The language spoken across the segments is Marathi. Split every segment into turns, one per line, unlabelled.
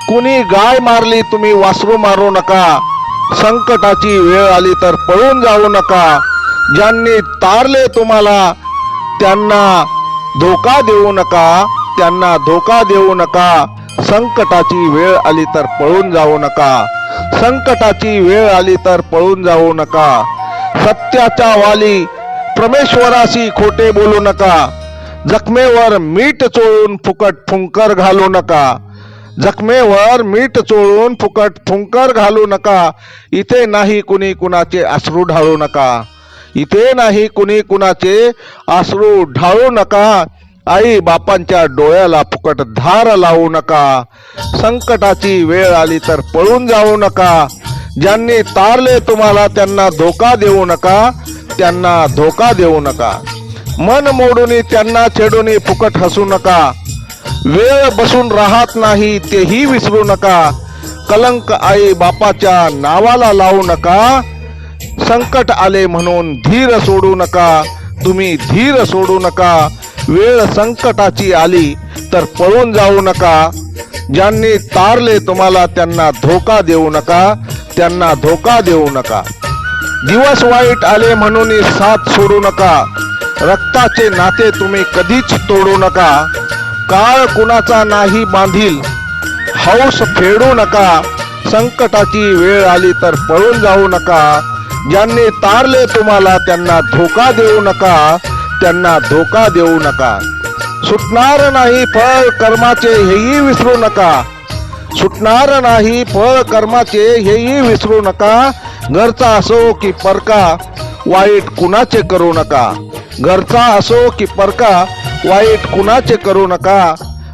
कुणी गाय मारली तुम्ही वासरू मारू नका, संकटाची वेळ आली तर पळून जाऊ नका. ज्यांनी तारले तुम्हाला त्यांना धोका देऊ नका, त्यांना धोका देऊ नका. संकटाची वेळ आली तर पळून जाऊ नका, संकटाची वेळ आली तर पळून जाऊ नका. सत्याच्या वाली परमेश्वराशी खोटे बोलू नका. जखमेवर मीठ चोळून फुकट फुंकर घालू नका, जखमेवर मीठ चोळून फुकट फुंकर घालू नका. इथे नाही कुणी कुणाचे अश्रू ढाळू नका, इथे नाही कुणी कुणाचे अश्रू ढाळू नका. आई बापांच्या डोळ्याला फुकट धार लावू नका. संकटाची वेळ आली तर पळून जाऊ नका. ज्यांनी तारले तुम्हाला त्यांना धोका देऊ नका, त्यांना धोका देऊ नका. मन मोडून त्यांना छेडून फुकट हसू नका. वेळ बसून राहत नाही तेही विसरू नका. कलंक आई बापाच्या नावाला लावू नका. संकट आले म्हणून धीर सोडू नका, तुम्ही धीर सोडू नका. वेळ संकटाची आली तर पळून जाऊ नका. ज्यांनी तारले तुम्हाला त्यांना धोका देऊ नका, त्यांना धोका देऊ नका. दिवस वाईट आले म्हणून साथ सोडू नका. रक्ताचे नाते तुम्ही कधीच तोडू नका. काळ कुणाचा नाही बांधील हौस फेडू नका. संकटाची वेळ आली तर पळून जाऊ नका. ज्यांनी तारले तुम्हाला त्यांना धोका देऊ नका, त्यांना धोका देऊ नका. सुटणार नाही फळ कर्माचे हेही विसरू नका, सुटणार नाही फळ कर्माचे हेही विसरू नका. घरचा असो की परका वाईट कुणाचे करू नका, घरचा असो की परका वाईट कुणाचे करू नका.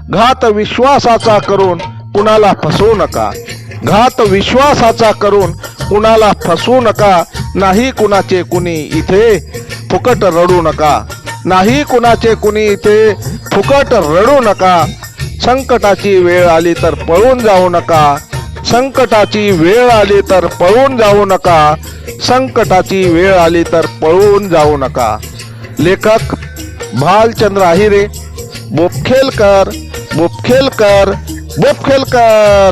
घात विश्वासाचा करून कुणाला फसवू नका, घात विश्वासाचा करून कुणाला फसवू नका. नाही कुणाचे कुणी इथे फुकट रडू नका, नाही कुणाचे कुणी इथे फुकट रडू नका. संकटाची वेळ आली तर पळून जाऊ नका, संकटाची वेळ आली तर पळून जाऊ नका. संकटाची वेळ आली तर पळून जाऊ नका. लेखक भालचंद्र आहिरे, बोपखेलकर, बोपखेलकर, बोपखेलकर.